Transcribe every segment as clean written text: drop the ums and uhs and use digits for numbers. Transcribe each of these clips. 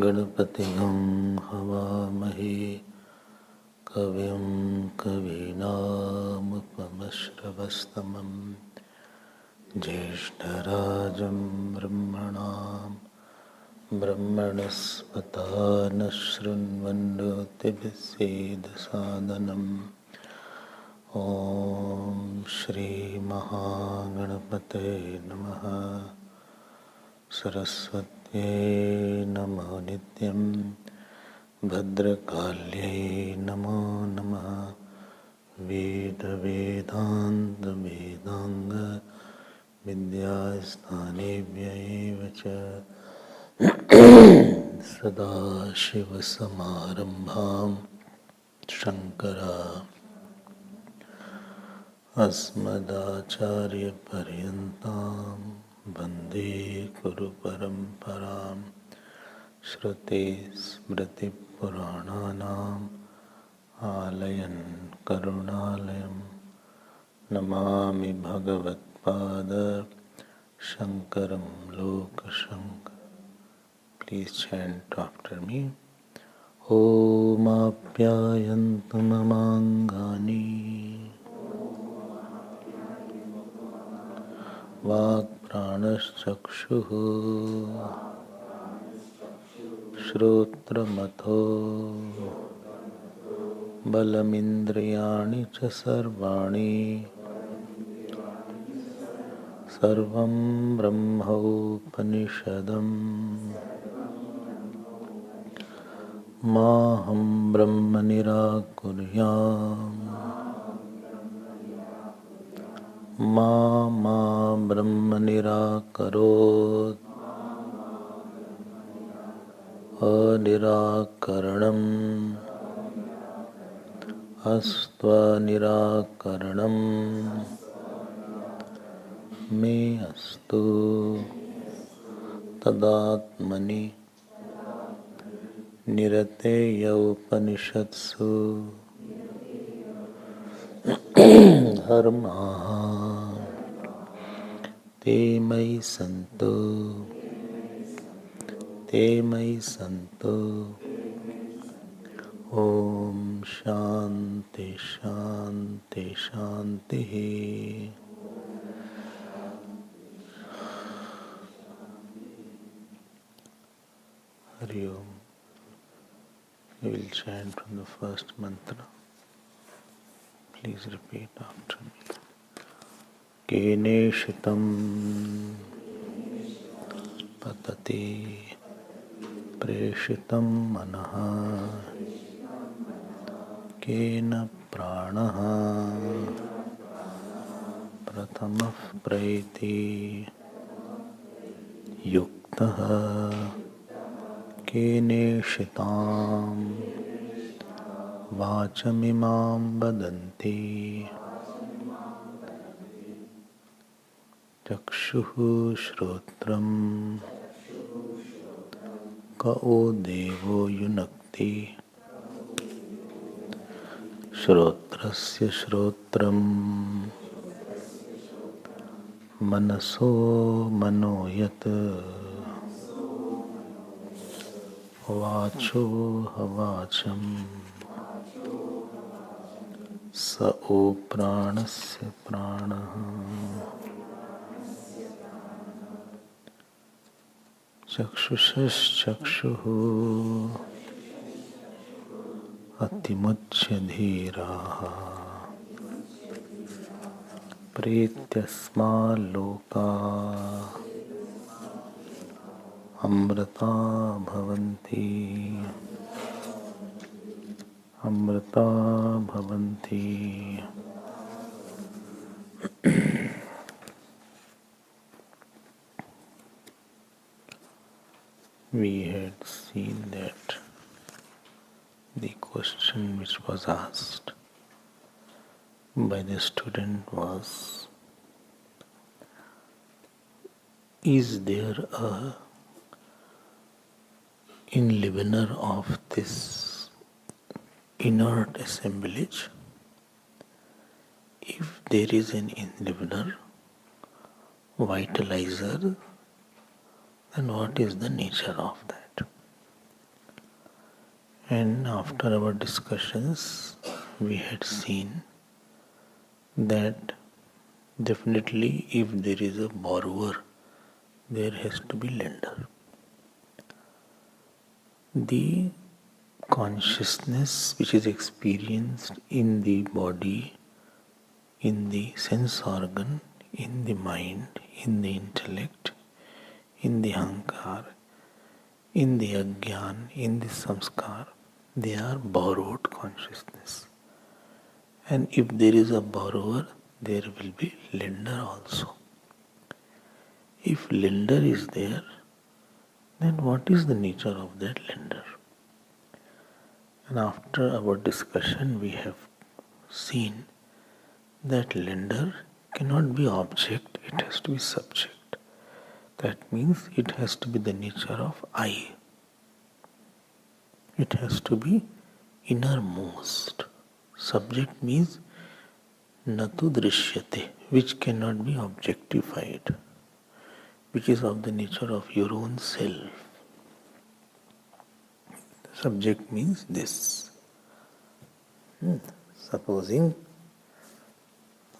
गणपतिं हवामहे कविं कवीनामुपमश्रवस्तमं ज्येष्ठराजं ब्रह्मणां ब्रह्मणस्पत न शृण्वन्नोतिभिस्सेदसादनम् ॐ श्रीमहागणपते नमः। सरस्वत्यै नमो नित्यं भद्रकाल्यै नमो नमः। वेदान्त विद्यास्थानेभ्यः च सदाशिवसमारम्भां शङ्करा अस्मदाचार्यपर्यन्तां वन्दे गुरुपरम्परां। श्रुतिस्मृतिपुराणानाम् आलयं करुणालयं नमामि भगवत्पाद शङ्करं लोकशङ्करं। Please chant after me. Om Apyayantu Mamangani Vak Pranaschakshuh Shrotramatho Balamindriyani Cha Sarvani Sarvam Brahmaupanishadam Maham Brahma Nirakuryam Ma Brahma Nirakarot Anirakaranam Astva Nirakaranam Me Astu Tadatmani Nirateya Upanishadsu Dharmaha Te Mai Santo Om Shanti Shanti Shanti. Hari Om. We will chant from the first mantra. Please repeat after me. Keneshitam patati preshitam manaha kena pranaha pratamah praiti yuktaha keneshitam vachamimam vadanti chakshuhu shrotram कओ देवो युनक्ति श्रोत्रस्य श्रोत्रम् मनसो मनो यत् वाचो हवाचम् स ओ प्राणस्य प्राणः चक्षुषश्चक्षुः अतिमुच्य धीराः प्रेत्यस्माल्लोका अमृता भवन्ति अमृता भवन्ति. We had seen that the question which was asked by the student was, is there a enlivener of this inert assemblage? If there is an enlivener, vitalizer, then what is the nature of that? And after our discussions, we had seen that definitely if there is a borrower, there has to be lender. The consciousness which is experienced in the body, in the sense organ, in the mind, in the intellect, in the ahankar, in the ajnan, in the samskar, they are borrowed consciousness. And if there is a borrower, there will be lender also. If lender is there, then what is the nature of that lender? And after our discussion, we have seen that lender cannot be object, it has to be subject. That means it has to be the nature of I. It has to be innermost. Subject means natu drishyate, which cannot be objectified, which is of the nature of your own self. Subject means this. Supposing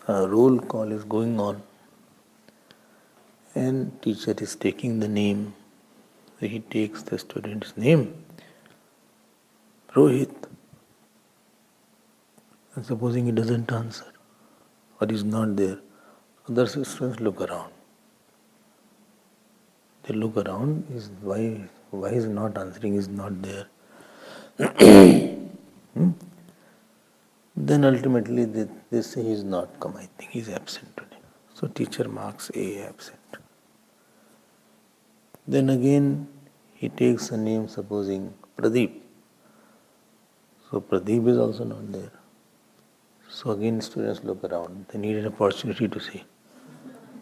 a roll call is going on and teacher is taking the name, so he takes the student's name, Rohit, and supposing he doesn't answer or is not there, other students look around. They look around, is why is not answering, is not there. Then ultimately they say he is not come, I think he is absent today. So teacher marks A absent. Then again he takes a name, supposing Pradeep. So Pradeep is also not there. So again students look around. They need an opportunity to say.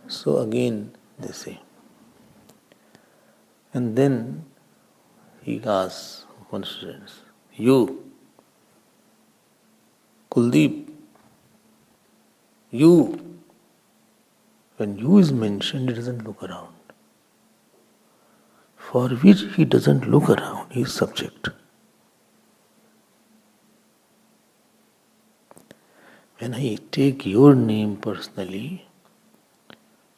So again they say. And then he asks one student, you, Kuldeep, you. When you is mentioned, he doesn't look around. For which he doesn't look around, he is subject. When I take your name personally,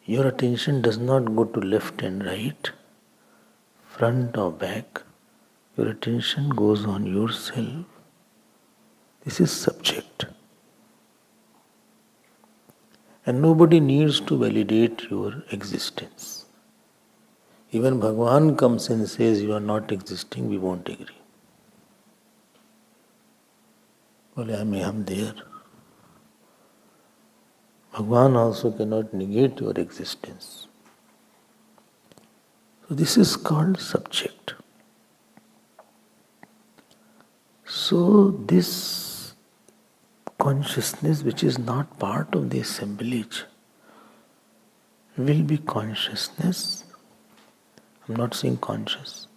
your attention does not go to left and right, front or back. Your attention goes on yourself. This is subject. And nobody needs to validate your existence. Even Bhagavan comes and says you are not existing, we won't agree. Well, I am there. Bhagavan also cannot negate your existence. So this is called subject. So this consciousness which is not part of the assemblage will be consciousness. I'm not saying conscious.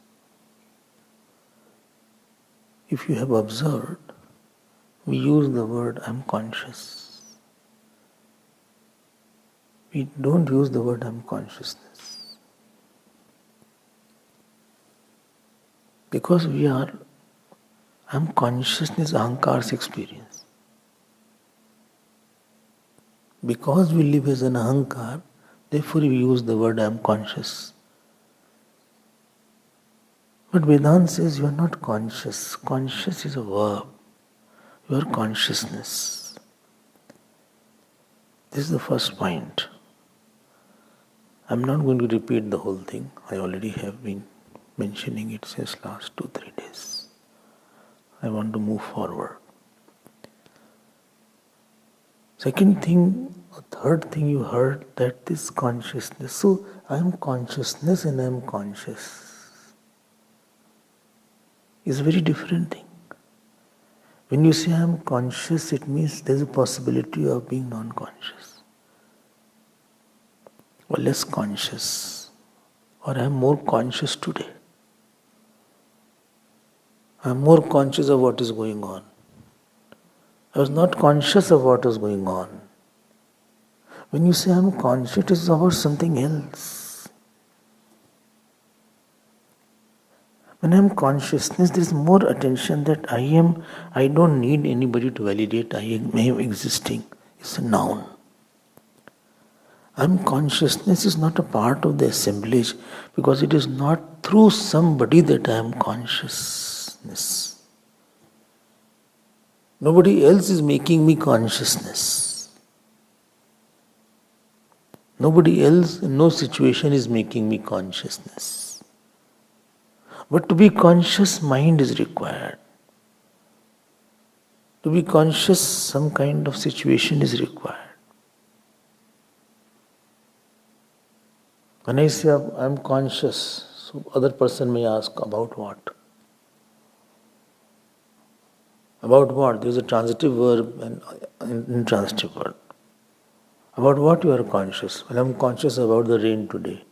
if you have observed, we use the word I'm conscious. We don't use the word I'm consciousness. Because I'm consciousness, ahankar's experience. Because we live as an ahankar, therefore we use the word I'm conscious. But Vedanta says you are not conscious. Conscious is a verb. You are consciousness. This is the first point. I'm not going to repeat the whole thing. I already have been mentioning it since last 2-3 days. I want to move forward. Second thing, or third thing you heard, that this consciousness. So I am consciousness and I am conscious. It's a very different thing. When you say I am conscious, it means there is a possibility of being non-conscious. Or less conscious. Or I am more conscious today. I am more conscious of what is going on. I was not conscious of what was going on. When you say I am conscious, it is about something else. When I am consciousness, there is more attention that I don't need anybody to validate I am existing. It's a noun. I am consciousness is not a part of the assemblage because it is not through somebody that I am consciousness. Nobody else is making me consciousness. Nobody else, in no situation is making me consciousness. But to be conscious, mind is required. To be conscious, some kind of situation is required. When I say I am conscious, so other person may ask, about what? About what? There is a transitive verb and intransitive verb. About what you are conscious? Well, I am conscious about the rain today.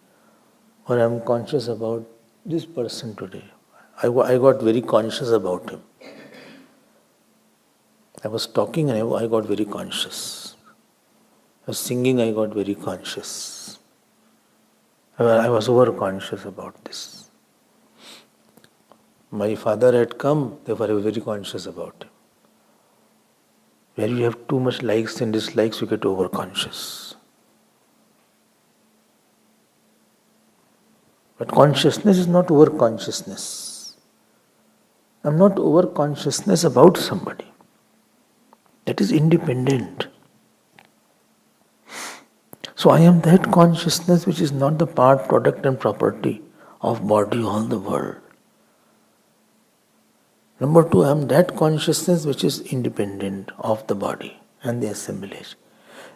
Or I am conscious about this person today. I got very conscious about him. I was talking and I got very conscious. I was singing, I got very conscious. I was over-conscious about this. My father had come, therefore I was very conscious about him. Where you have too much likes and dislikes, you get over-conscious. But consciousness is not over-consciousness. I am not over-consciousness about somebody. That is independent. So I am that consciousness which is not the part, product and property of body or the world. Number two, I am that consciousness which is independent of the body and the assemblage.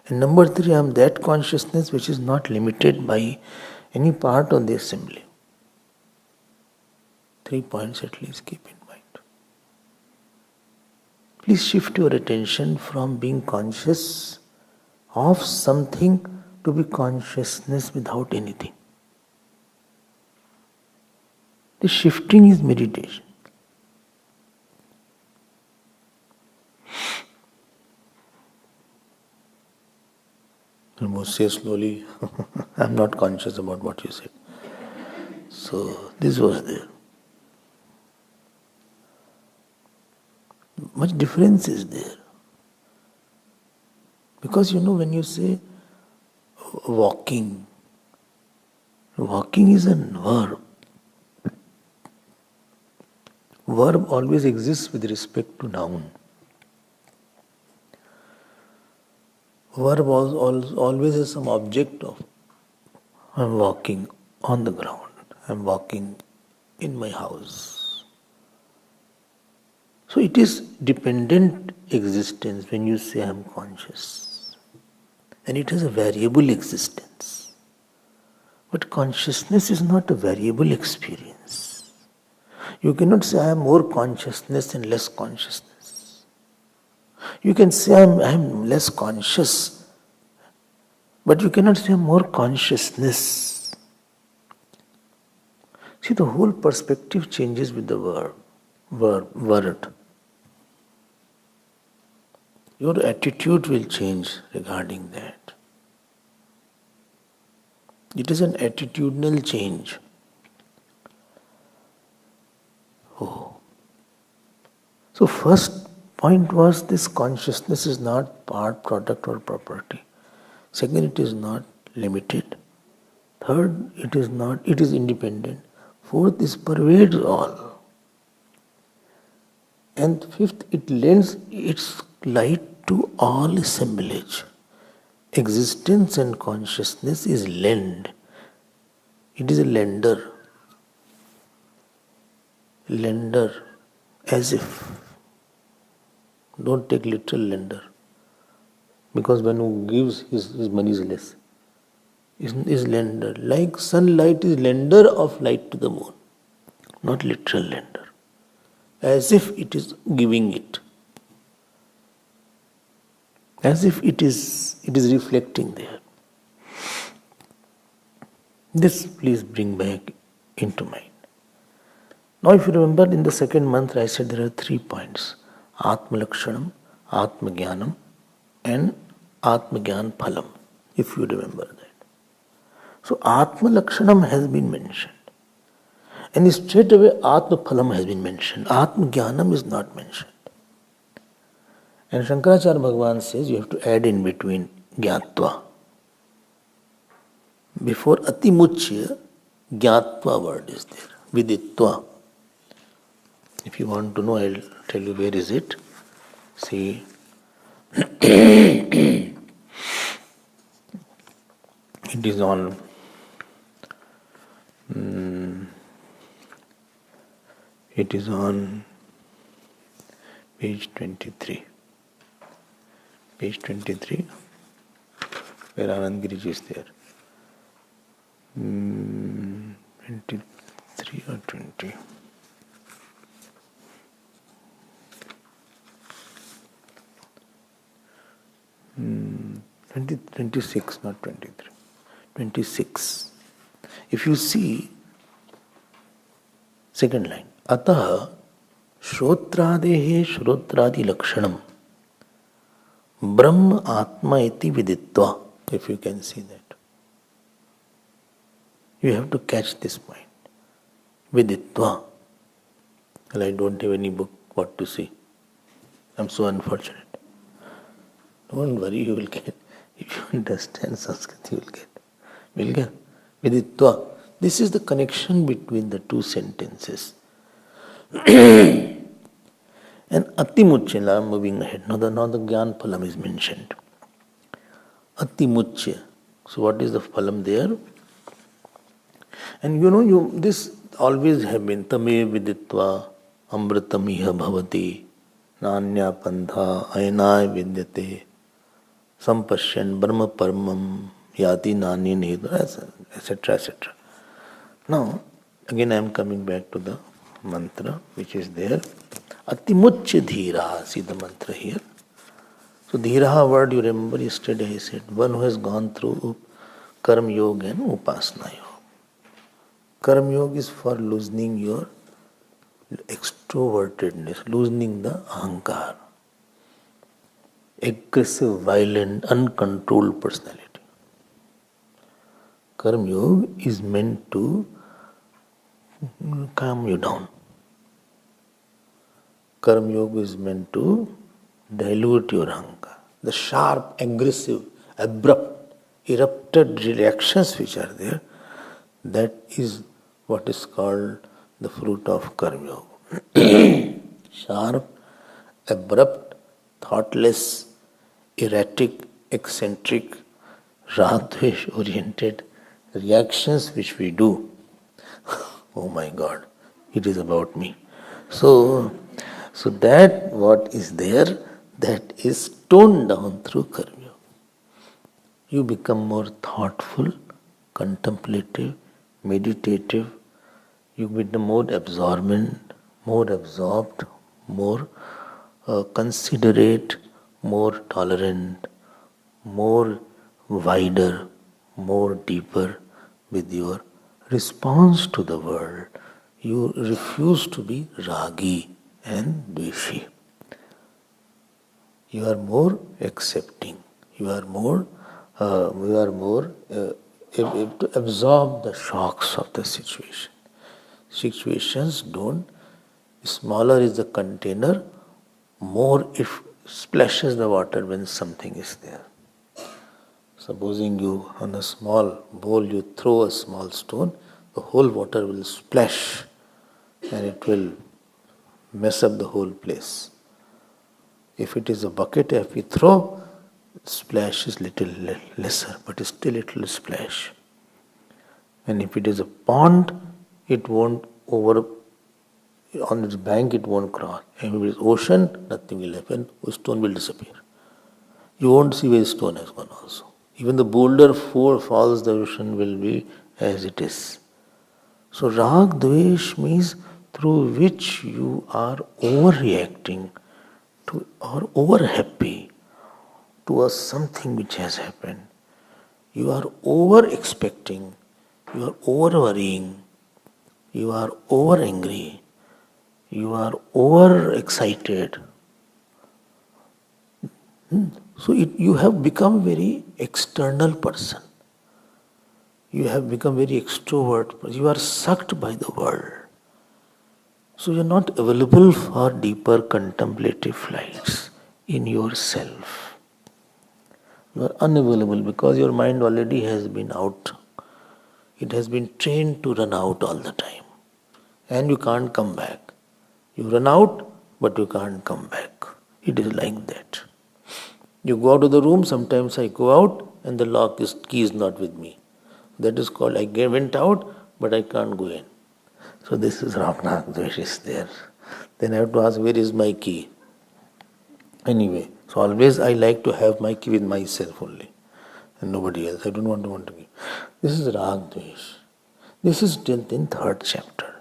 And number three, I am that consciousness which is not limited by any part of the assembly. 3 points at least keep in mind. Please shift your attention from being conscious of something to be consciousness without anything. The shifting is meditation. You must say slowly, I am not conscious about what you said. So this was there. Much difference is there. Because when you say walking is a verb. Verb always exists with respect to noun. Verb always has some object of I am walking on the ground. I am walking in my house. So it is dependent existence when you say I am conscious. And it has a variable existence. But consciousness is not a variable experience. You cannot say I am more consciousness and less consciousness. You can say I am less conscious, but you cannot say more consciousness. See, the whole perspective changes with the verb. word. Your attitude will change regarding that. It is an attitudinal change. Oh. So first point was this consciousness is not part, product or property. Second, it is not limited. Third, it is independent. Fourth, it pervades all. And fifth, it lends its light to all assemblage. Existence and consciousness is lend. It is a lender. Lender, as if. Don't take literal lender. Because when who gives, his money is less. Is lender. Like sunlight is lender of light to the moon. Not literal lender. As if it is giving it. As if it is reflecting there. This please bring back into mind. Now if you remember in the second mantra I said there are 3 points. Atma Lakshanam, Atma Jnanam and Atma Jnan Phalam. If you remember that. So Atma Lakshanam has been mentioned. And straight away Atma Phalam has been mentioned. Atma Jnanam is not mentioned. And Shankaracharya Bhagavan says you have to add in between Jnatva. Before Atimuchya, Jnatva word is there. Viditva. If you want to know, I'll tell you where is it. See. It is on page 23. Page 23, where Anand Giriji is there. 23 or 20. 26, not 23. 26. If you see, second line. Ataha shrotradehe shrotradi lakshanam Brahma Atma iti viditva. If you can see that. You have to catch this point. Viditva. Well, I don't have any book what to see. I'm so unfortunate. Don't worry, you will get. If you understand Sanskrit, you will get. Will get. Viditva. This is the connection between the two sentences. And Atimuchya, I am moving ahead. Now the Jnana Phalam is mentioned. Atimuchya. So what is the Phalam there? And this always have been Tame Viditva Amritamiha Bhavati Nanya Pantha Ainai Vidyate Sampashyan Brahma Paramam Yati Nani Nedha, etc. etc. Now, again I am coming back to the mantra which is there. Atimuchya Dhiraha. See the mantra here. So Dhiraha word you remember yesterday I said one who has gone through Karma Yoga and Upasana Yoga. Karma Yoga is for loosening your extrovertedness, loosening the ahankar. Aggressive, violent, uncontrolled personality. Karma Yoga is meant to calm you down. Karma Yoga is meant to dilute your ahankar. The sharp, aggressive, abrupt, erupted reactions which are there, that is what is called the fruit of Karma Yoga. Sharp, abrupt, thoughtless, erratic, eccentric, Radhesh oriented reactions which we do. Oh my God, it is about me. So that what is there, that is toned down through Karma Yoga. You become more thoughtful, contemplative, meditative. You become more absorbent, more absorbed, more considerate, more tolerant, more wider, more deeper with your response to the world, you refuse to be ragi and dveshi. You are more accepting. You are more able to absorb the shocks of the situation. Situations don't. Smaller is the container, more it splashes the water when something is there. Supposing you on a small bowl you throw a small stone, the whole water will splash and it will mess up the whole place. If it is a bucket, if we throw, splash is little lesser, but still it will splash. And if it is a pond, it won't on its bank it won't cross. And if it is ocean, nothing will happen, the stone will disappear. You won't see where the stone has gone also. Even the boulder falls, the ocean will be as it is. So rag dvesh means through which you are overreacting to or over happy towards something which has happened. You are over expecting, you are over worrying, you are over angry, you are over excited. So you have become very external person. You have become very extrovert. You are sucked by the world. So you are not available for deeper contemplative flights in yourself. You are unavailable because your mind already has been out. It has been trained to run out all the time. And you can't come back. You run out, but you can't come back. It is like that. You go out of the room, sometimes I go out and the key is not with me. That is called, I went out, but I can't go in. So this is rag dvesh is there. Then I have to ask, where is my key? Anyway, so always I like to have my key with myself only and nobody else. I don't want to be. This is rag dvesh. This is dealt in third chapter.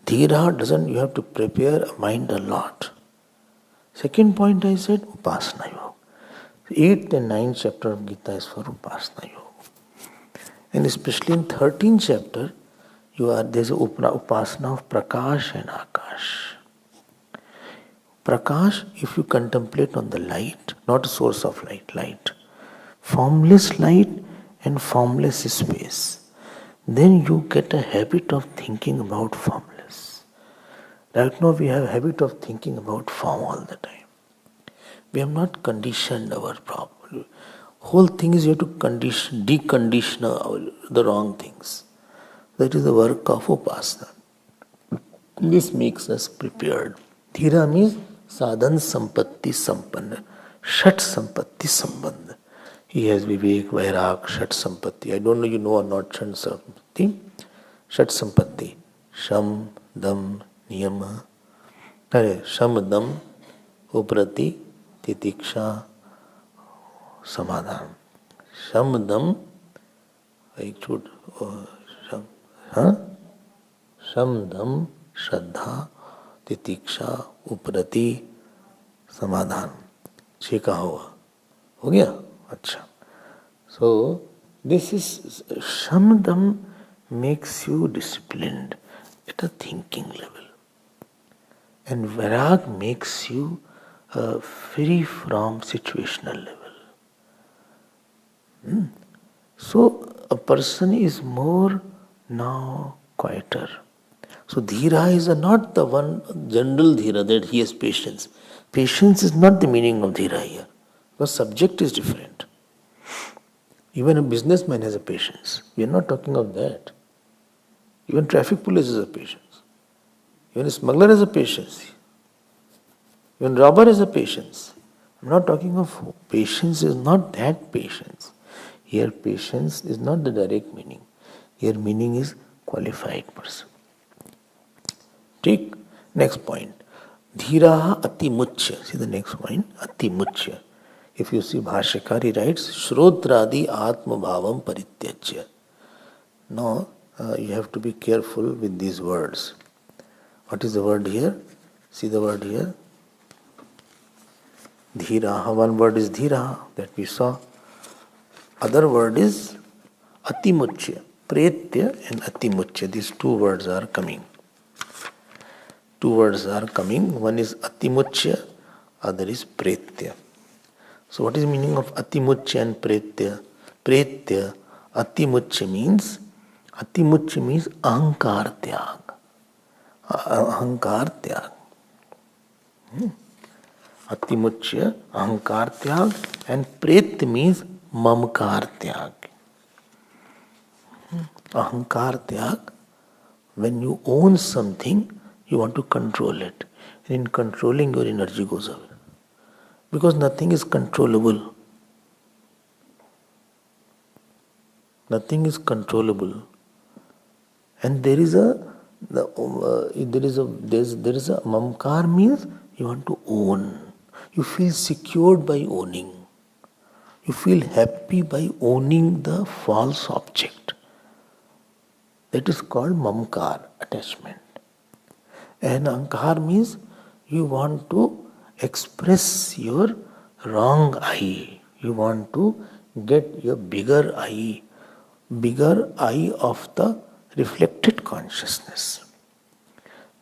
Dhira doesn't, you have to prepare a mind a lot. Second point I said, upasana yoga. 8th and 9th chapter of Gita is for upasana yoga. And especially in 13th chapter, there's a upasana of prakash and akash. Prakash, if you contemplate on the light, not a source of light, formless light and formless space, then you get a habit of thinking about formless. Right now we have a habit of thinking about form all the time. We have not conditioned our problem. Whole thing is you have to decondition the wrong things. That is the work of upasana. This makes us prepared. Dhira means sadhan sampatti sampanna. Shat sampatti sambandha. He has vivek, vairag, shat sampatti. I don't know you know or not shat sampatti. Shat sampatti. Sham, dam, niyama. Sham, dam, uprati, titiksha, samadhan. Sham, dam, Sham, dam, श्रद्धा, तितिक्षा, उपरति, समाधान. 6 का हो गया? अच्छा. So this is Shamdam makes you disciplined at a thinking level, and Vairag makes you free from situational level. So a person is more now quieter. So dhira is not the one general dhira that he has patience. Patience is not the meaning of dhira here. Because subject is different. Even a businessman has a patience. We are not talking of that. Even traffic police has a patience. Even a smuggler has a patience. Even robber has a patience. I'm not talking of patience is not that patience. Here patience is not the direct meaning. Here meaning is qualified person. Take next point. Dhiraha atimuchya. See the next point. Atimuchya. If you see Bhashyakar, he writes, Shrotradi Atma Bhavam Parityajya. Now, you have to be careful with these words. What is the word here? See the word here. Dhiraha. One word is dhiraha that we saw. Other word is atimuchya. Pretya and atimuchya. These two words are coming. Two words are coming. One is atimuchya, other is pretya. So what is the meaning of atimuchya and pretya? Pretya, atimuchya means ahankar tyag. Ahankar tyag. Atimuchya, ahankar tyag, and pretya means mamkar tyag. Ahankar tyag, when you own something, you want to control it. And in controlling, your energy goes away. Because nothing is controllable. Nothing is controllable. And there is a mamkar means you want to own. You feel secured by owning. You feel happy by owning the false object. That is called mamkar, attachment. And ahankar means you want to express your wrong I. You want to get your bigger I of the reflected consciousness.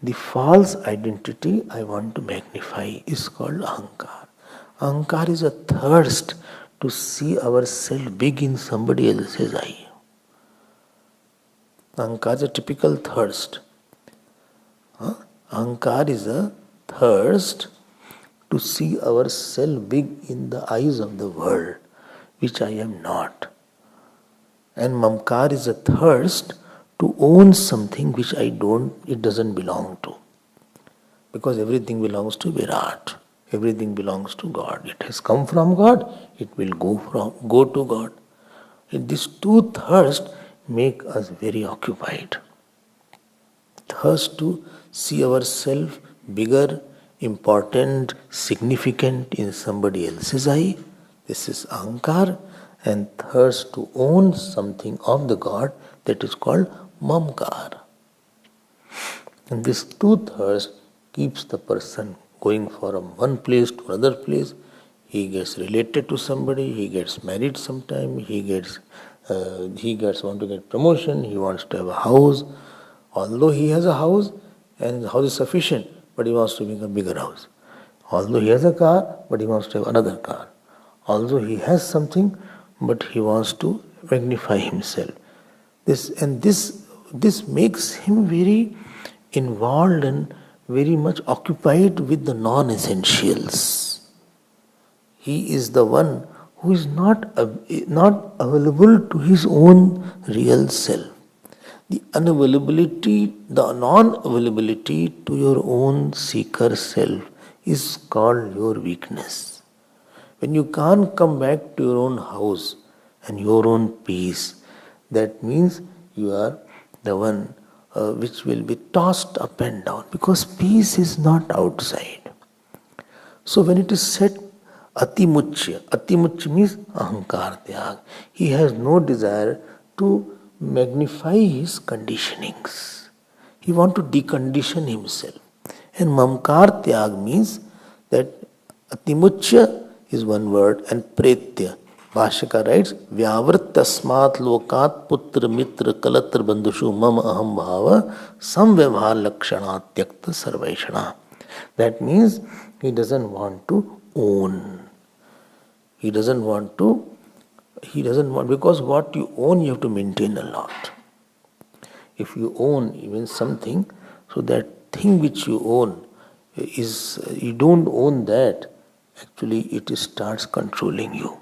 The false identity I want to magnify is called ahankar. Ahankar is a thirst to see ourselves big in somebody else's eye. Ahankar is a typical thirst. Ahankar is a thirst to see ourselves big in the eyes of the world, which I am not. And mamkar is a thirst to own something which it doesn't belong to. Because everything belongs to Virat. Everything belongs to God. It has come from God, it will go to God. And these two thirsts make us very occupied. Thirst to see ourselves bigger, important, significant in somebody else's eye. This is ahankar. And thirst to own something of the God, that is called mamkar. And this two thirst keeps the person going from one place to another place. He gets related to somebody, he gets married sometime, he want to get promotion, he wants to have a house. Although he has a house and the house is sufficient, but he wants to make a bigger house. Although he has a car, but he wants to have another car. Although he has something, but he wants to magnify himself. This makes him very involved and very much occupied with the non-essentials. He is the one who is not available to his own real self. The non-availability to your own seeker self is called your weakness. When you can't come back to your own house and your own peace, that means you are the one which will be tossed up and down, because peace is not outside. So when it is said atimuchya means ahankar tyag. He has no desire to magnify his conditionings. He wants to decondition himself. And mamkar tyag means that atimuchya is one word, and pretya. Bhashika writes, Vyavrit tasmat lokat putra mitra kalatra bandhushu mama aham bhava samvyavhar lakshanat tyakta sarvaishana. That means he doesn't want to own. Because what you own, you have to maintain a lot. If you own even something, so that thing which you own you don't own that, actually it starts controlling you.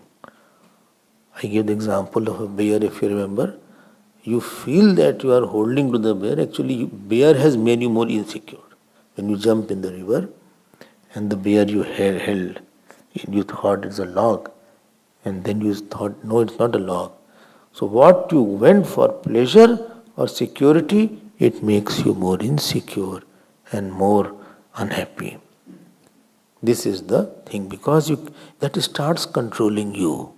I give the example of a bear, if you remember. You feel that you are holding to the bear, actually bear has made you more insecure. When you jump in the river and the bear you held, you thought it's a log, and then you thought, no, it's not a log. So what you went for, pleasure or security, it makes you more insecure and more unhappy. This is the thing, because that starts controlling you,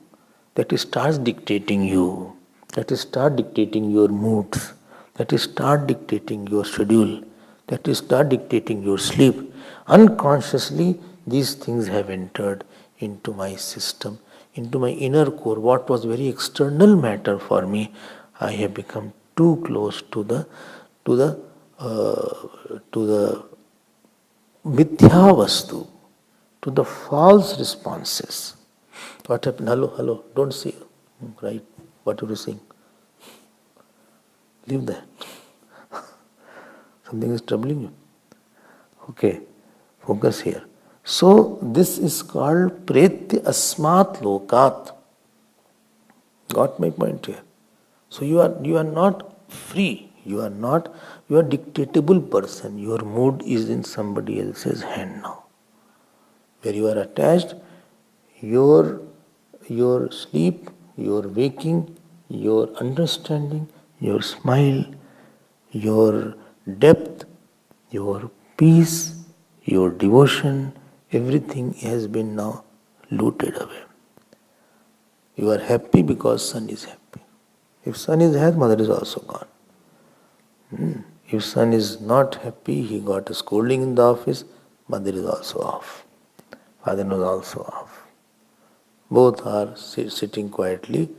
that starts dictating you, that starts dictating your moods, that starts dictating your schedule, that starts dictating your sleep. Unconsciously, these things have entered into my system, into my inner core. What was very external matter for me, I have become too close to the mithya vastu, to the false responses. What happened? Hello, hello, don't say, right, what you are saying. Leave that. Something is troubling you. Okay, focus here. So this is called pretya asmat lokat. Got my point here? So you are not free. You are dictatable person. Your mood is in somebody else's hand now. Where you are attached, your sleep, your waking, your understanding, your smile, your depth, your peace, your devotion, everything has been now looted away. You are happy because son is happy. If son is happy, mother is also gone. If son is not happy, he got a scolding in the office, mother is also off. Father is also off. Both are sitting quietly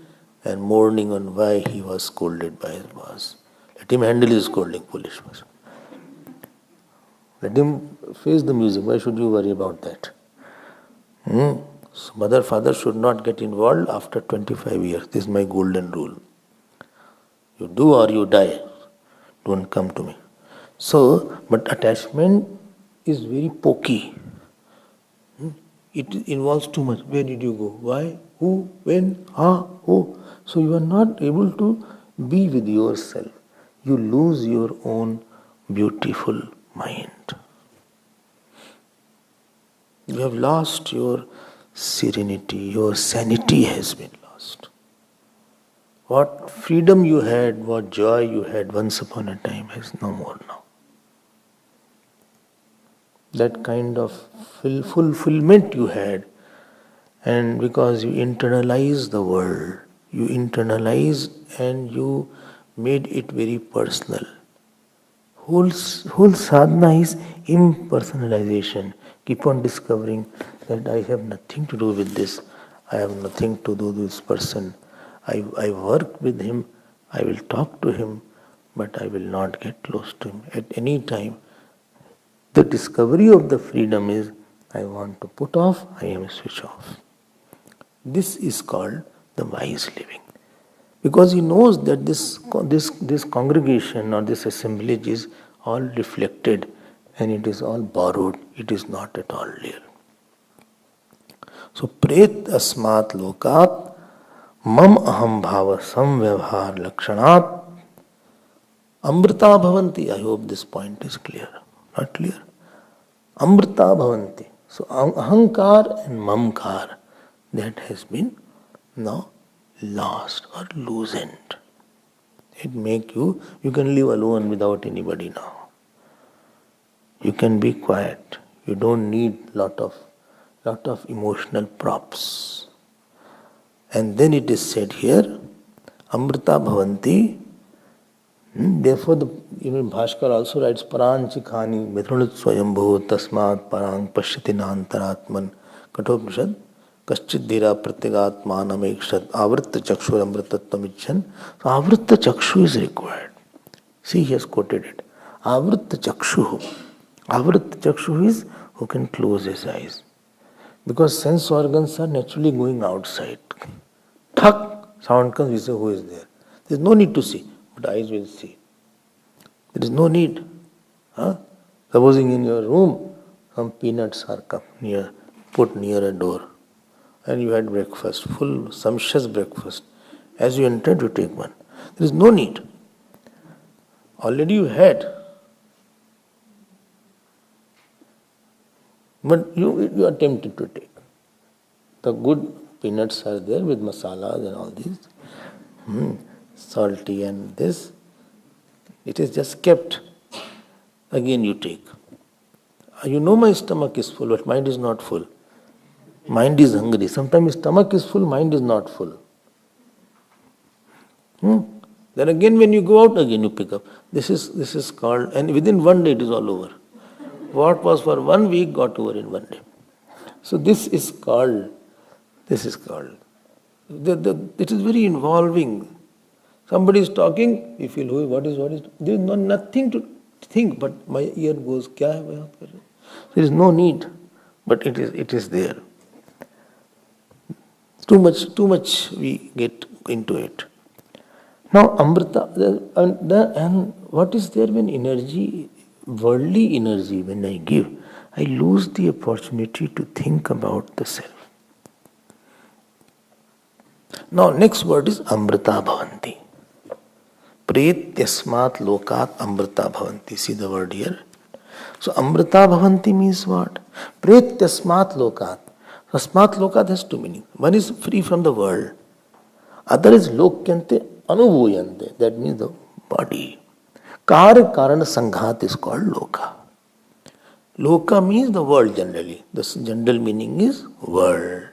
and mourning on why he was scolded by his boss. Let him handle his scolding, foolish person. Let him face the music. Why should you worry about that? So mother, father should not get involved after 25 years. This is my golden rule. You do or you die. Don't come to me. So, but attachment is very pokey. It involves too much. Where did you go? Why? Who? When? How? Who? So you are not able to be with yourself. You lose your own beautiful mind. You have lost your serenity. Your sanity has been lost. What freedom you had, what joy you had once upon a time is no more now. That kind of fulfillment you had, and because you internalized the world, you internalized and you made it very personal. Whole sadhana is impersonalization. Keep on discovering that I have nothing to do with this. I have nothing to do with this person. I work with him, I will talk to him, but I will not get close to him at any time. The discovery of the freedom is, I want to put off, I am switch off. This is called the wise living. Because he knows that this congregation or this assemblage is all reflected and it is all borrowed, it is not at all real. So, pret asmat lokat mam aham bhava samvyavhar lakshanat amrita bhavanti. I hope this point is clear. Not clear? Amrita bhavanti. So, ahankar and mamkar, that has been now lost or loosened. It make you can live alone without anybody now. You can be quiet. You don't need lot of emotional props. And then it is said here, Amrita bhavanti. Therefore, even Bhaskar also writes, Paranchikhani Mithunat Swayambhu Tasmat Parang Pashyati Nantaratman Kenopanishad Kaschid Dira Pratyagatmanam Ekshad Avritta Chakshur Amritattam. So Avritta Chakshu is required. See, he has quoted it. Avritta Chakshu. Avritta Chakshu is who can close his eyes. Because sense organs are naturally going outside. Thak, sound comes, we say, who is there? There is no need to see, but eyes will see. There is no need. Supposing in your room, some peanuts are put near a door, and you had breakfast, full, sumptuous breakfast. As you entered, you take one. There is no need. Already you had. But you are tempted to take. The good peanuts are there with masalas and all these. Salty and this. It is just kept. Again you take. You know my stomach is full, but mind is not full. Mind is hungry. Sometimes stomach is full, mind is not full. Then again when you go out, again you pick up. This is called, and within one day it is all over. What was for 1 week got over in 1 day. So this is called. It is very involving. Somebody is talking, you feel, what is, there is nothing to think, but my ear goes, kya hai? There is no need, but it is there. Too much we get into it. Now, Amrita, and what is there when energy, worldly energy, when I give, I lose the opportunity to think about the self. Now, next word is Amrita Bhavanti. Pretyasmat lokat Amrita Bhavanti. See the word here. So, Amrita Bhavanti means what? Pretyasmat lokat. Asmat lokat has two meanings. One is free from the world. Other is lokyante anubhuyante. That means the body. Karya karana sanghat is called loka. Loka means the world generally. The general meaning is world.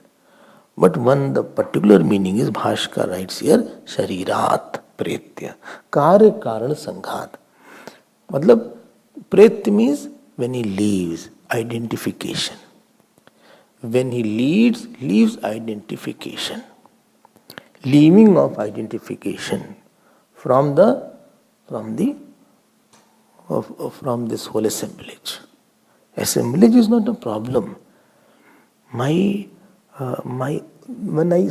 But the particular meaning is, Bhashkar writes here, Sharirat Pretya. Karya karana sanghat. Matlab, Pretya means when he leaves, identification. When he leaves identification. Leaving of identification from this whole assemblage. Assemblage is not a problem. When I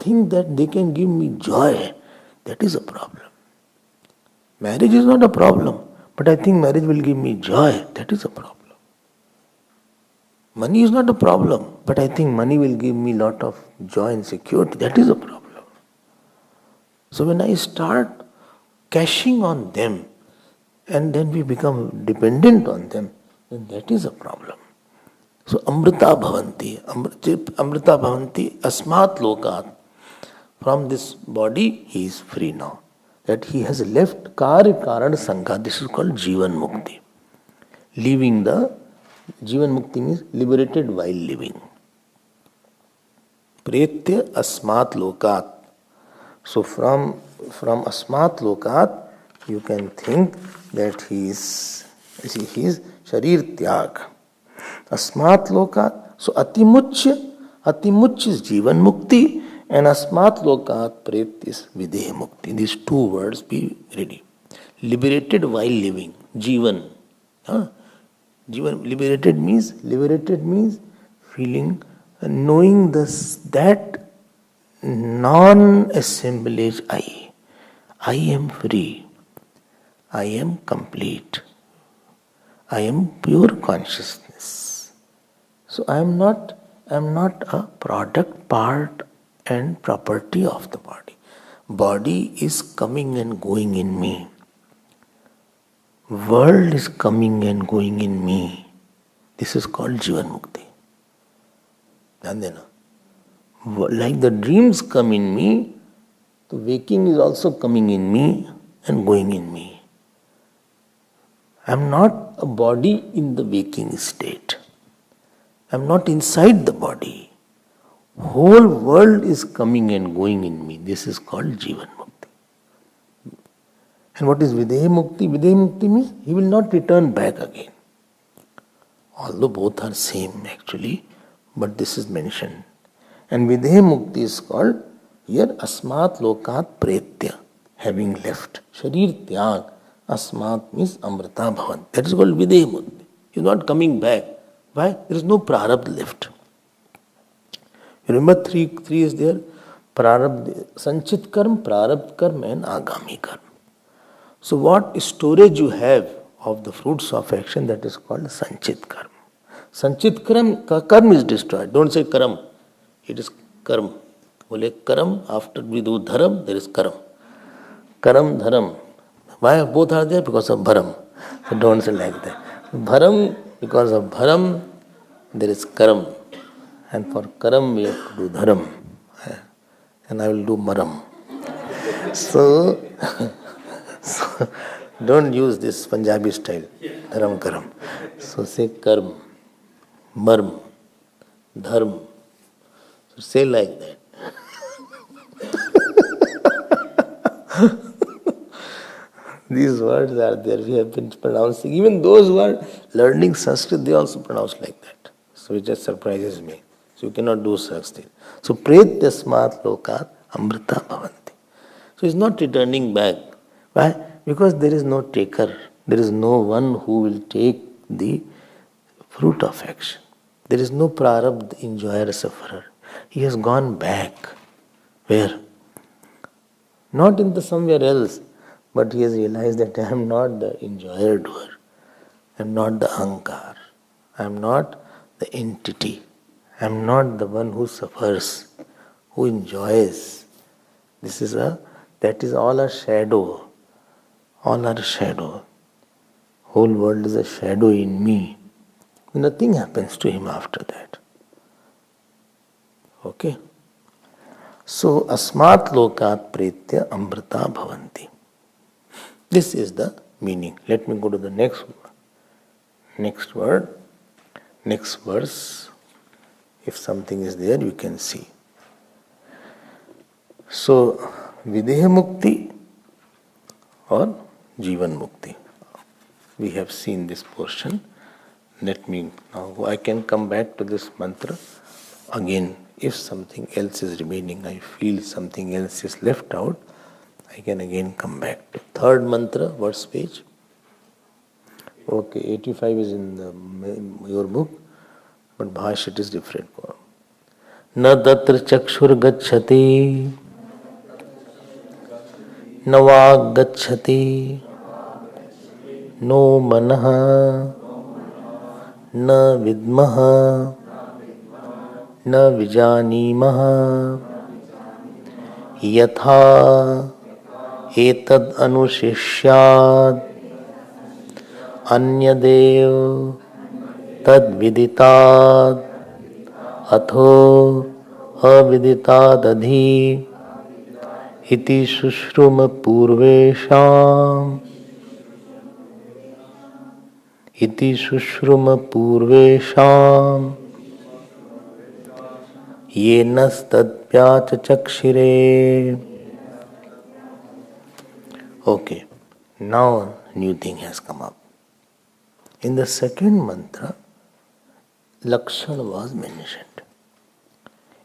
think that they can give me joy, that is a problem. Marriage is not a problem, but I think marriage will give me joy, that is a problem. Money is not a problem, but I think money will give me lot of joy and security, that is a problem. So when I start cashing on them and then we become dependent on them, then that is a problem. So Amrita Bhavanti, Asmat Lokat. From this body he is free now. That he has left Karya Karana Sangha. This is called Jivan Mukti. Leaving the Jivan Mukti means liberated while living. Pretya Asmat Lokat. So from Asmat Lokat you can think that he is Sharir Tyag. Asmat Lokat. So Atimuch is Jivan Mukti and Asmat Lokat Pret is Videha Mukti. These two words be ready. Liberated while living. Jivan. Jivan liberated means feeling, knowing that non-assemblage I am free. I am complete. I am pure consciousness. So I am not a product, part and property of the body. Body is coming and going in me. World is coming and going in me. This is called Jivan Mukti. Like the dreams come in me, the waking is also coming in me and going in me. I am not a body in the waking state. I am not inside the body. Whole world is coming and going in me. This is called Jivan Mukti. And what is Videha Mukti? Videha Mukti means he will not return back again. Although both are same actually, but this is mentioned. And Videha Mukti is called here Asmat Lokat Pretya, having left. Sharir Tyag. Asmat means Amrita Bhavan. That is called Videha Mukti. He is not coming back. Why? There is no prarabdha left. You remember three is there? Prarabdha, Sanchit Karma, Prarabdha Karma and Agami Karma. So what storage you have of the fruits of action, that is called Sanchit Karma. Sanchit Karma is destroyed. Don't say Karam. It is Karma. Bole Karam, after we do Dharam, there is Karam. Karam, Dharam. Why both are there? Because of Bharam. So don't say like that. Bharam, because of Bharam, there is Karam. And for Karam, we have to do Dharam. And I will do Maram. So don't use this Punjabi style. Dharam, Karam. So say Karm, Marm, Dharm. So say like that. These words are there. We have been pronouncing. Even those who are learning Sanskrit, they also pronounce like that. So it just surprises me. So you cannot do such thing. So Pretyasmat Lokat Amrita Bhavanti. So it's not returning back. Why? Because there is no taker. There is no one who will take the fruit of action. There is no prarabdha, enjoyer, sufferer. He has gone back. Where? Not in the somewhere else, but he has realized that I am not the enjoyer doer. I am not the ahankar. I am not the entity. I am not the one who suffers, who enjoys. That is all a shadow. All are a shadow. Whole world is a shadow in me. Nothing happens to him after that. Okay? So, asmat lokat pretya amrita bhavanti. This is the meaning. Let me go to the next word, next verse. If something is there, you can see. So, videha mukti or jivan mukti. We have seen this portion. Let me now, I can come back to this mantra again. If something else is remaining, I feel something else is left out, I can again come back to third mantra, verse page. Okay, 85 is in your book, but Bhashya it is different. Na datra chakshur gacchati, na vag gacchati, no manaha, na vidmaha, na vijanimah, yatha etad anushishyad अन्यदेव तद विदिताद अथो अविदितादधि इति शुश्रुम पूर्वेशाम येनस्तद्व्याच चक्षिरे. Okay, now new thing has come up. In the second mantra, Lakshan was mentioned.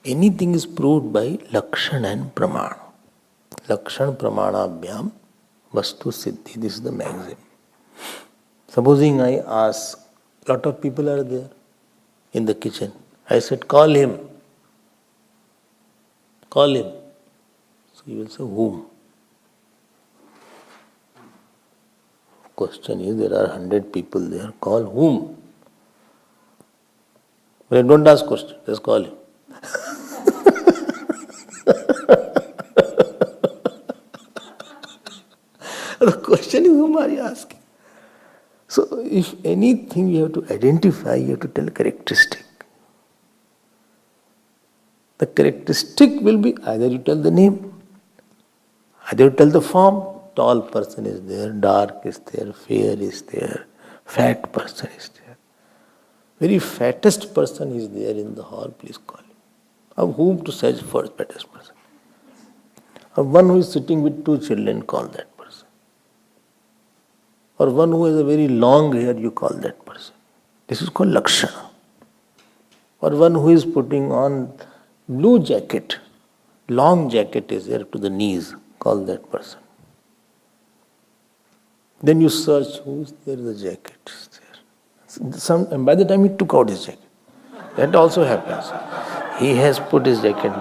Anything is proved by Lakshan and Pramana. Lakshan Pramanabhyam Vastu Siddhi. This is the maxim. Supposing I ask, lot of people are there in the kitchen. I said, call him. Call him. So you will say, whom? Question is, there are 100 people there. Call whom? Well, don't ask question, just call him. The question is, whom are you asking? So, if anything you have to identify, you have to tell characteristic. The characteristic will be either you tell the name, either you tell the form. Tall person is there, dark is there, fair is there, fat person is there. Very fattest person is there in the hall, please call him. Of whom to search for fattest person? Of one who is sitting with 2 children, call that person. Or one who has a very long hair, you call that person. This is called Lakshana. Or one who is putting on blue jacket, long jacket is there to the knees, call that person. Then you search who is there, the jacket is there. And by the time he took out his jacket, that also happens. He has put his jacket.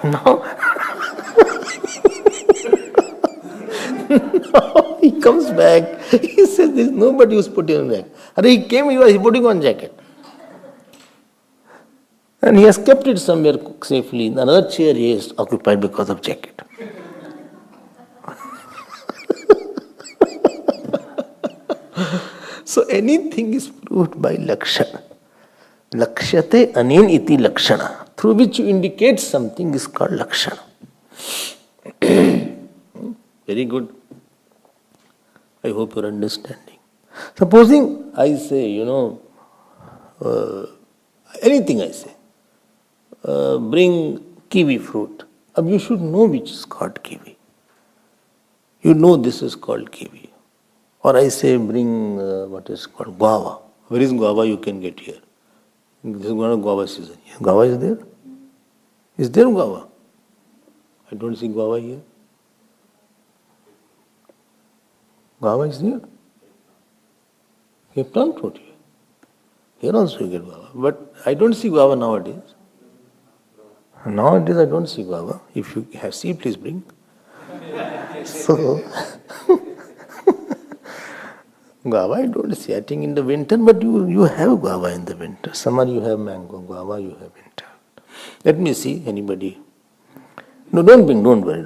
Now he comes back. He says, there is nobody who's putting on jacket. And he came, he was putting on jacket. And he has kept it somewhere safely. In another chair he is occupied because of jacket. So anything is proved by lakshana. Lakshyate anen iti lakshana. Through which you indicate something is called lakshana. Very good. I hope you're understanding. Supposing I say, anything I say, bring kiwi fruit. You should know which is called kiwi. You know this is called kiwi. Or I say bring what is called guava. Where is guava you can get here? This is not guava season. Guava is there? Is there guava? I don't see guava here. Guava is there. Cape Town fruit here. Here also you get guava. But I don't see guava nowadays. Nowadays I don't see guava. If you have see, please bring. So, guava I don't see. I think in the winter, but you have guava in the winter. Summer you have mango, guava you have winter. Let me see, anybody. No, don't bring, don't worry.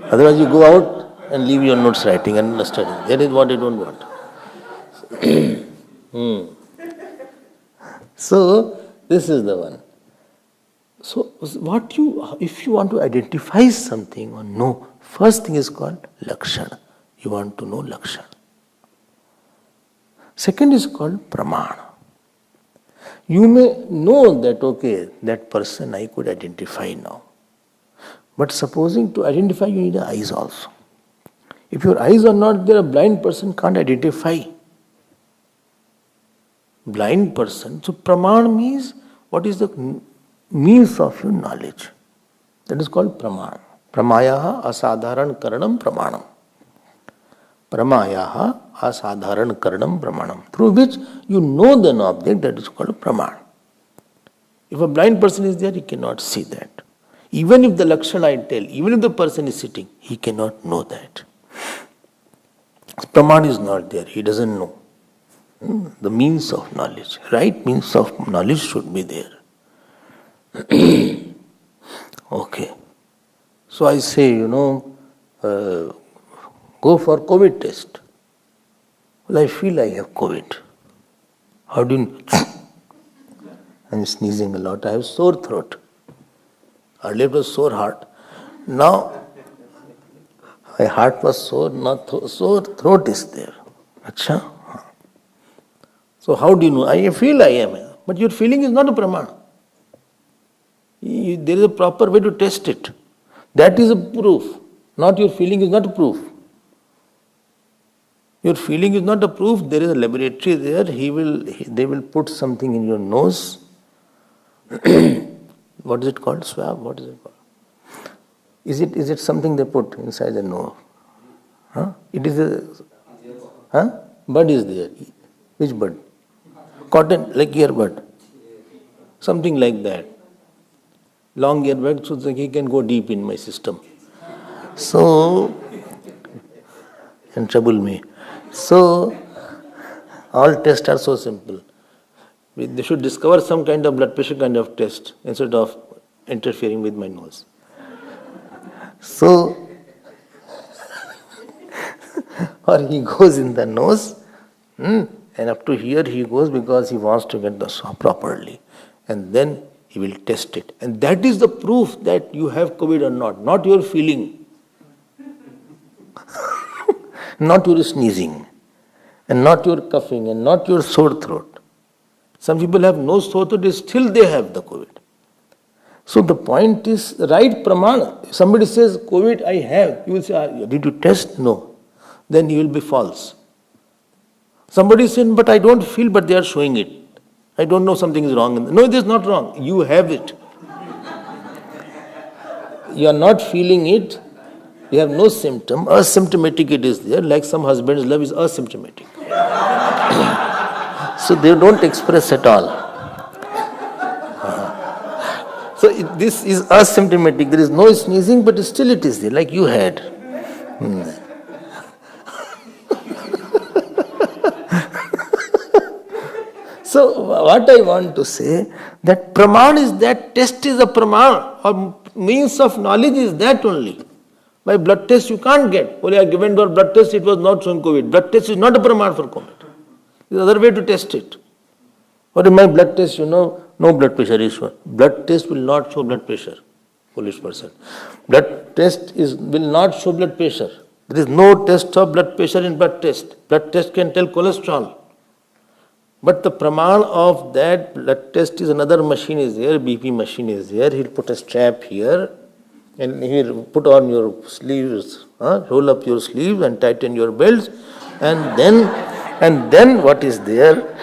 Otherwise you go out and leave your notes writing and studying. That is what I don't want. So, this is the one. So, if you want to identify something or know, first thing is called lakshana. You want to know lakshana. Second is called pramana. You may know that, okay, that person I could identify now. But supposing to identify, you need eyes also. If your eyes are not there, a blind person can't identify. Blind person. So pramana means what is the means of your knowledge. That is called pramana. Pramayaha asadharan karanam pramanam. Pramayaha asadharan karanam pramanam. Through which you know the object, that is called pramana. If a blind person is there, he cannot see that. Even if the lakshana I tell, even if the person is sitting, he cannot know that. Pramana is not there, he doesn't know. The means of knowledge, right means of knowledge should be there. Okay. So I say, go for COVID test. Well, I feel I have COVID. How do you know? I'm sneezing a lot, I have sore throat. Earlier it was sore heart. Now, my heart was sore, now sore throat is there. Achha? So how do you know? I feel I am. But your feeling is not a pramana. There is a proper way to test it. That is a proof. Not your feeling is not a proof. Your feeling is not a proof. There is a laboratory there. They will put something in your nose. What is it called? Swab? What is it called? Is it something they put inside the nose? Huh? It is a bud is there. Which bud? Cotton, like earbud. Something like that. Long earbud, so that he can go deep in my system. So, and trouble me. So, all tests are so simple. They should discover some kind of blood pressure kind of test instead of interfering with my nose. So, or he goes in the nose, and up to here he goes because he wants to get the swab properly. And then he will test it. And that is the proof that you have COVID or not your feeling. Not your sneezing, and not your coughing, and not your sore throat. Some people have no sore throat, still they have the COVID. So the point is, right pramana. If somebody says, COVID I have, you will say, did you test? No. Then you will be false. Somebody is saying, but I don't feel, but they are showing it. I don't know, something is wrong. No, it is not wrong. You have it. You are not feeling it. You have no symptom. Asymptomatic it is there. Like some husband's love is asymptomatic. So they don't express at all. So this is asymptomatic. There is no sneezing, but still it is there, like you had. So what I want to say, that praman is that, test is a praman, or means of knowledge is that only. By blood test you can't get. Only I given for blood test, it was not showing COVID. Blood test is not a praman for COVID. There is another way to test it. Or in my blood test, no blood pressure is shown. Blood test will not show blood pressure. Foolish person. Blood test will not show blood pressure. There is no test of blood pressure in blood test. Blood test can tell cholesterol. But the praman of that blood test is another machine is there, BP machine is there. He'll put a strap here and he'll put on your sleeves, roll up your sleeves and tighten your belts, and then what is there?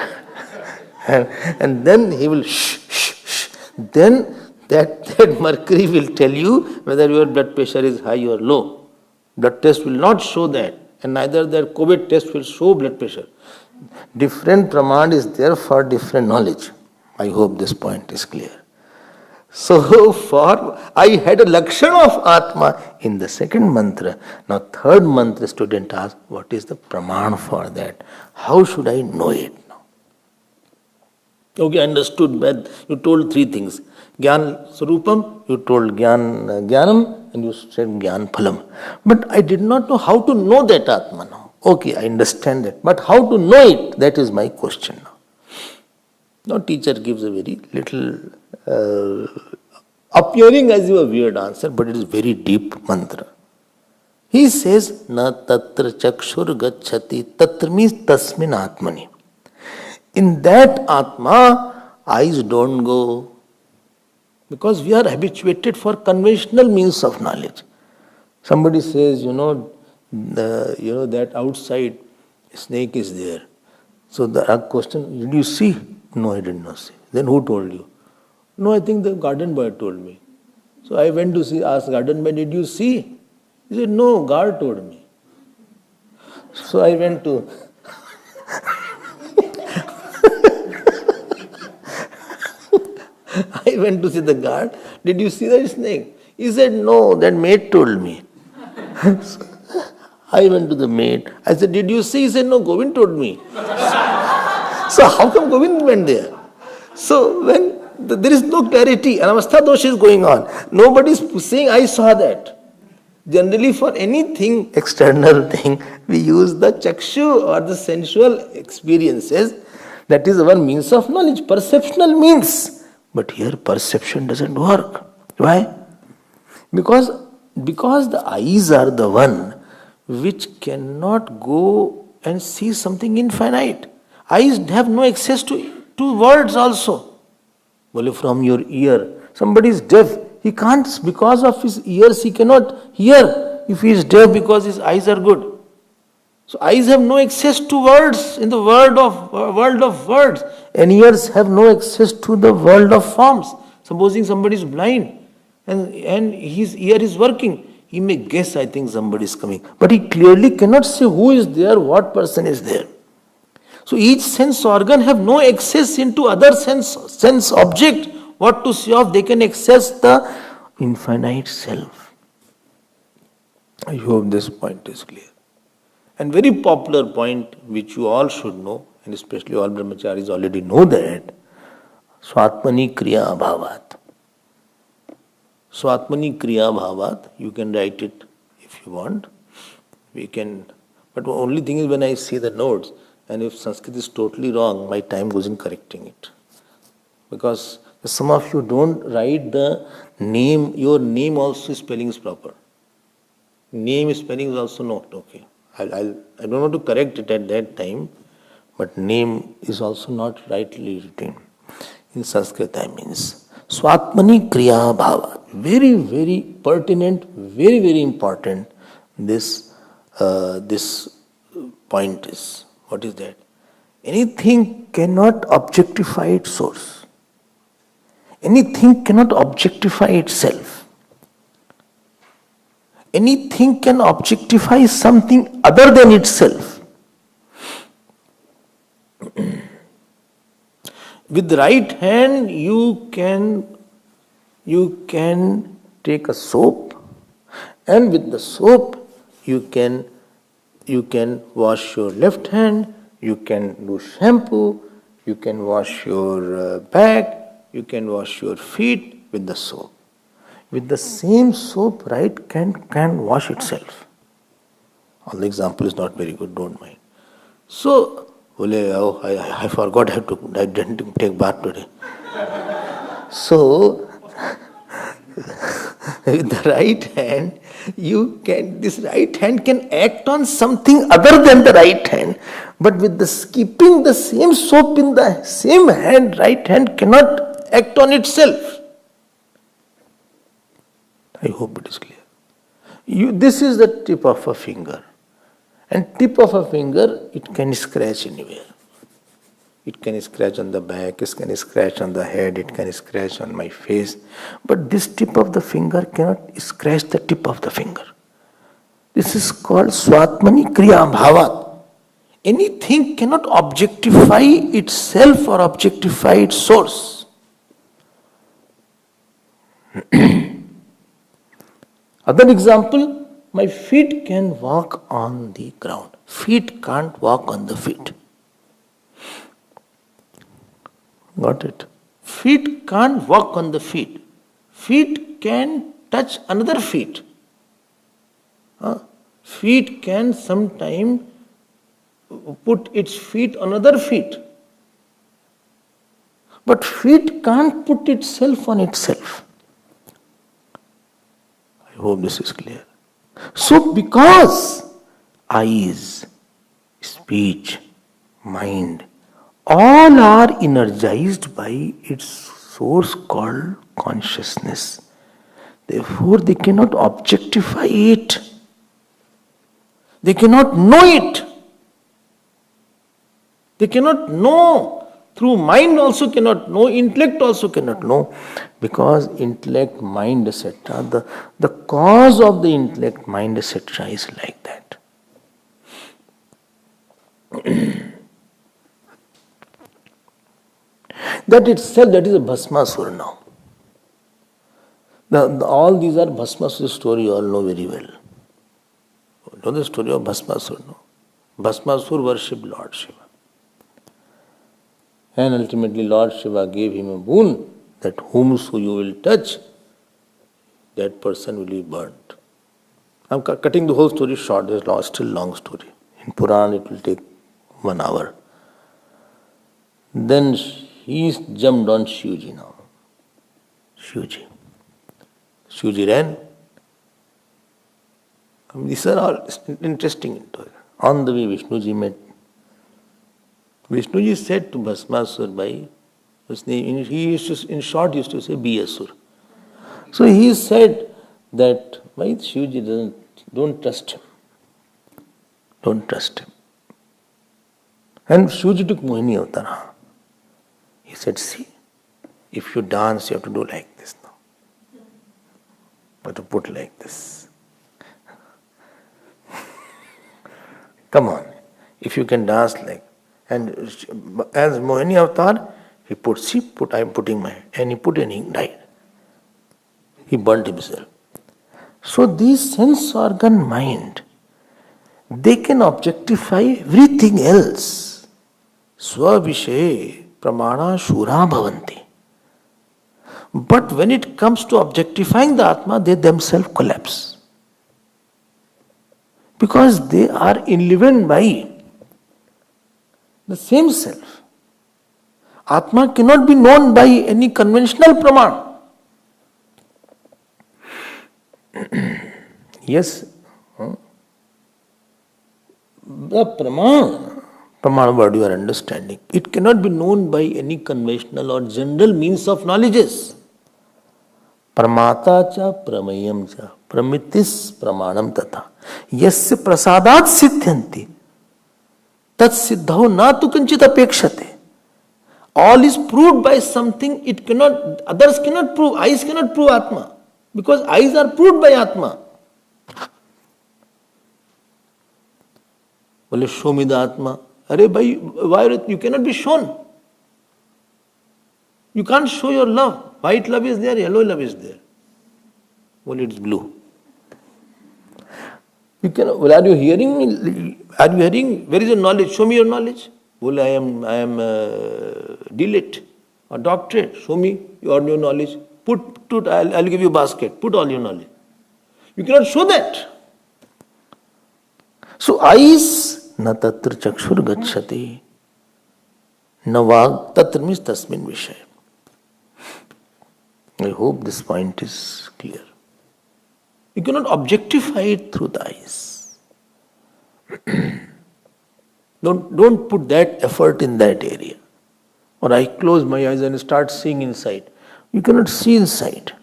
and then he will shh. Then that mercury will tell you whether your blood pressure is high or low. Blood test will not show that, and neither that COVID test will show blood pressure. Different praman is there for different knowledge. I hope this point is clear. So for I had a lakshana of Atma in the second mantra. Now third mantra student asks, what is the praman for that? How should I know it now? Okay, I understood that you told three things. Gyan Sarupam, you told Jnanam, and you said Gyan Phalam. But I did not know how to know that Atma now. Okay, I understand that. But how to know it? That is my question now. Now teacher gives a very little appearing as a weird answer, but it is very deep mantra. He says, Na tatra chakshur gacchati, tatra means tasmin atmani. In that Atma, eyes don't go. Because we are habituated for conventional means of knowledge. Somebody says, that outside snake is there. So the question, did you see? No, I did not see. Then who told you? No, I think the garden boy told me. So I went to ask garden boy, did you see? He said, no, God told me. So I went to see the guard. Did you see that snake? He said, no, that maid told me. So I went to the maid. I said, did you see? He said, no, Govind told me. So how come Govind went there? So when there is no clarity, anavastha dosha is going on. Nobody is saying, I saw that. Generally for anything, external thing, we use the chakshu or the sensual experiences. That is our means of knowledge, perceptional means. But here perception doesn't work. Why? Because the eyes are the one which cannot go and see something infinite. Eyes have no access to words also. Well, from your ear, somebody is deaf. He can't, because of his ears, he cannot hear. If he is deaf, because his eyes are good. So eyes have no access to words in the world of words, and ears have no access to the world of forms. Supposing somebody is blind and his ear is working, he may guess, I think somebody is coming, but he clearly cannot say who is there, what person is there. So each sense organ have no access into other sense object. What to see of? They can access the infinite self. I hope this point is clear. And very popular point which you all should know, and especially all brahmacharis already know that, Swatmani Kriya Bhavat. Swatmani Kriya Bhavat, you can write it if you want. We can, but the only thing is when I see the notes, and if Sanskrit is totally wrong, my time goes in correcting it. Because some of you don't write the name, your name also spelling is proper. Name spelling is also not okay. I don't want to correct it at that time, but name is also not rightly written. In Sanskrit, I means Swatmani Kriya Bhava. Very, very pertinent, very, very important. This point is. What is that? Anything cannot objectify its source. Anything cannot objectify itself. Anything can objectify something other than itself. With the right hand, you can take a soap, and with the soap, you can wash your left hand, you can do shampoo, you can wash your back, you can wash your feet with the soap. With the same soap, right, can wash itself. All the example is not very good, don't mind. So, I forgot I didn't take bath today. So, with the right hand, this right hand can act on something other than the right hand. But with keeping the same soap in the same hand, right hand cannot act on itself. I hope it is clear. This is the tip of a finger. And tip of a finger, it can scratch anywhere. It can scratch on the back, it can scratch on the head, it can scratch on my face. But this tip of the finger cannot scratch the tip of the finger. This is called Swatmani Kriya Bhavat. anything cannot objectify itself or objectify its source. Other example, my feet can walk on the ground. Feet can't walk on the feet. Got it? Feet can't walk on the feet. Feet can touch another feet. Feet can sometime put its feet on other feet. But feet can't put itself on itself. I hope this is clear. So because eyes, speech, mind, all are energized by its source called consciousness. Therefore, they cannot objectify it. They cannot know it. They cannot know. Through mind also cannot know, intellect also cannot know. Because intellect, mind, etc., the cause of the intellect, mind, etc. is like that. That itself, that is a Bhasmasura now. All these are Bhasmasura story you all know very well. You know the story of Bhasmasura, no? Bhasmasura worshipped Lord Shiva. And ultimately Lord Shiva gave him a boon that whomso you will touch, that person will be burnt. I am cutting the whole story short, there is still long story. In Puran it will take 1 hour. Then he jumped on Shivji now. Shivji ran. These are all interesting. On the way Vishnuji met. Vishnuji said to Bhasmasura Bhai, his name, he used to, in short used to say, be Asur. So he said that, why Shivji don't trust him. Don't trust him. And Shivji took Mohini avatar. He said, see, if you dance, you have to do like this now. You have to put like this. Come on. If you can dance like, and as Mohini avatar, he put, see, I am putting my, and he put and he died. He burnt himself. So these sense organ mind, they can objectify everything else. Swavishe pramana shura bhavanti. But when it comes to objectifying the Atma, they themselves collapse. Because they are enlivened by the same self. Atma cannot be known by any conventional praman. Yes, the praman word you are understanding, it cannot be known by any conventional or general means of knowledges. Pramata cha pramayam cha pramitis pramanam tata yasya prasadat siddhyanti tat siddhau na tu kanchit apekshate. All is proved by something, it cannot, others cannot prove, eyes cannot prove Atma. Because eyes are proved by Atma. Well, show me the Atma. Arey bhai, why you cannot be shown? You can't show your love. White love is there, yellow love is there. Well, it's blue. You can. Well, are you hearing me? Are you hearing? Where is your knowledge? Show me your knowledge. Well, I am D.Litt or doctorate. Show me your knowledge. I'll give you a basket. Put all your knowledge. You cannot show that. So eyes na tatra chakshur gacchati na vag tatra means tasmin vishaya. I hope this point is clear. You cannot objectify it through the eyes. Don't put that effort in that area. Or I close my eyes and start seeing inside. You cannot see inside.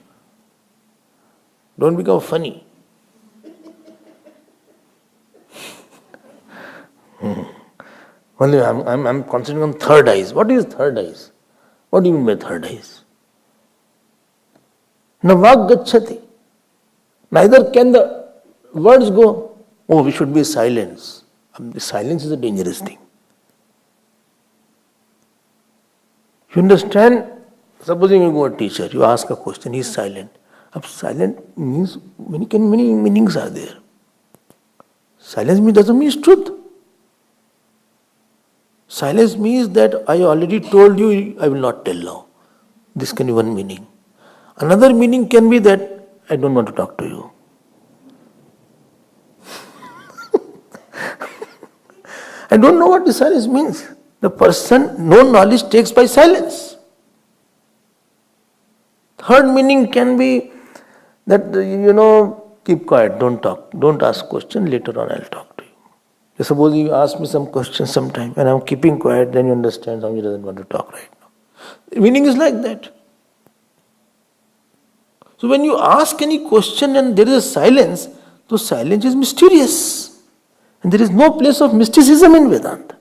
Don't become funny. Only I'm concentrating on third eyes. What is third eyes? What do you mean by third eyes? Na vag gacchati. Neither can the words go, oh, we should be silence. The silence is a dangerous thing. You understand? Supposing you go to a teacher, you ask a question, he is silent. Silent means many meanings are there. Silence doesn't mean truth. Silence means that I already told you, I will not tell now. This can be one meaning. Another meaning can be that I don't want to talk to you. I don't know what the silence means. The person, no knowledge takes by silence. Third meaning can be that, keep quiet, don't talk, don't ask question, later on I'll talk to you. Suppose you ask me some question sometime and I'm keeping quiet, then you understand Swami doesn't want to talk right now. The meaning is like that. So when you ask any question and there is a silence, so silence is mysterious. And there is no place of mysticism in Vedanta.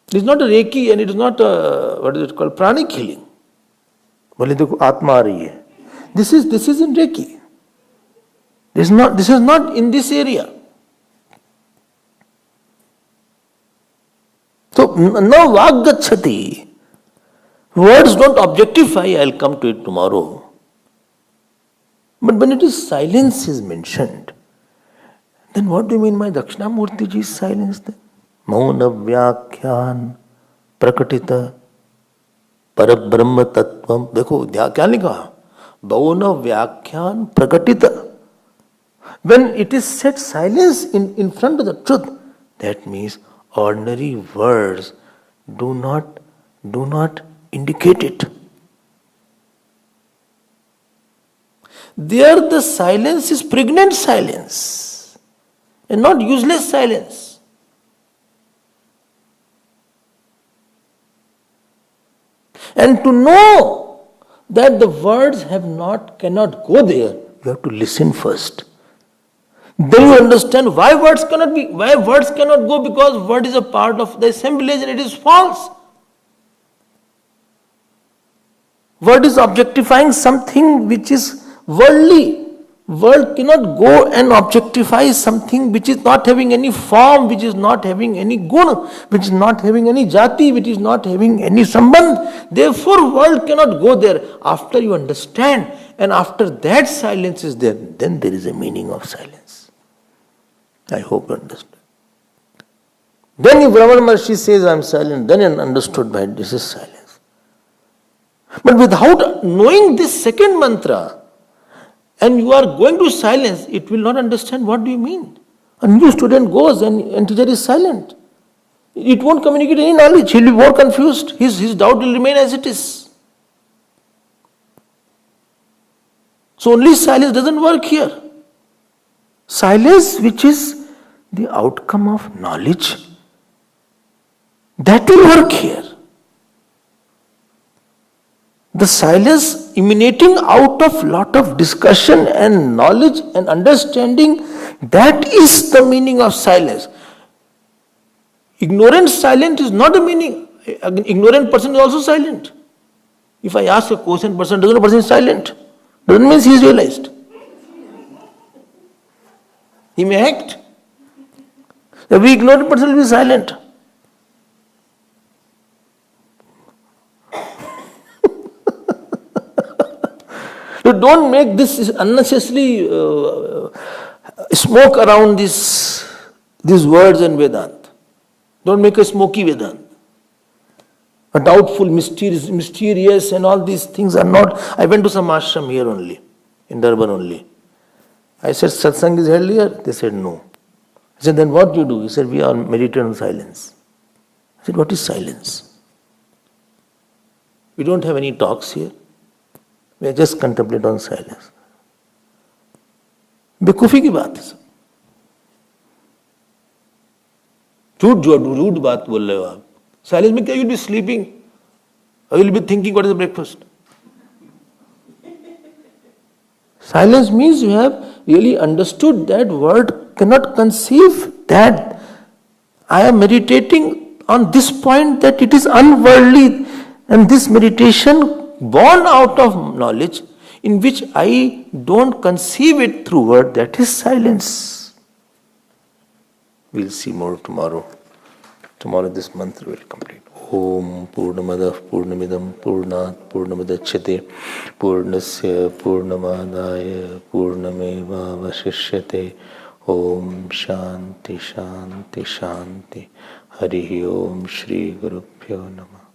It is not a Reiki and it is not a, pranic healing. Atma aa rahi hai. This is in Reiki. This is not in this area. So, now Vaggachati. Words don't objectify, I'll come to it tomorrow. But when it is silence is mentioned, then what do you mean by Dakshinamurti ji's silence then? Mauna Vyakhyan Prakatita Parabrahma Tattvam. देखो क्या लिखा? Mauna Vyakhyan Prakatita. When it is said silence in front of the truth, that means ordinary words do not indicate it. There the silence is pregnant silence and not useless silence. And to know that the words cannot go there, you have to listen first. Then you understand why words cannot go, because word is a part of the assemblage and it is false. Word is objectifying something which is worldly. Word cannot go and objectify something which is not having any form, which is not having any guna, which is not having any jati, which is not having any sambandh. Therefore, word cannot go there. After you understand, and after that silence is there, then there is a meaning of silence. I hope you understand. Then if Brahman Maharshi says, I am silent, then you understood by this is silence. But without knowing this second mantra, and you are going to silence, it will not understand what do you mean. A new student goes and teacher is silent. It won't communicate any knowledge. He will be more confused. His doubt will remain as it is. So only silence doesn't work here. Silence, which is the outcome of knowledge, that will work here. The silence emanating out of lot of discussion and knowledge and understanding, that is the meaning of silence. Ignorant silent is not a meaning. An ignorant person is also silent. If I ask a question, person doesn't know person is silent. Doesn't mean he is realized. He may act. A very ignorant person will be silent. So don't make this unnecessarily smoke around these words and Vedanta. Don't make a smoky Vedanta. A doubtful, mysterious and all these things are not. I went to some ashram here only, in Durban only. I said, satsang is held here? They said, no. I said, then what do you do? He said, we are meditating on silence. I said, what is silence? We don't have any talks here. We are just contemplate on silence. बेवकूफी की बात है सब. झूठ बात बोल रहे हो आप. Silence में क्या? You will be sleeping, or you will be thinking what is the breakfast. Silence means you have really understood that word cannot conceive that I am meditating on this point, that it is unworldly, and this meditation born out of knowledge in which I don't conceive it through word, that is silence. We'll see more tomorrow. Tomorrow this mantra will complete. Om Purnamadah Purnamidam Purnat Purnamadachyate Purnasya Purnamadaya Purnameva Vasishyate. Om Shanti Shanti Shanti. Harihi Om Shri Gurubhyo Namah.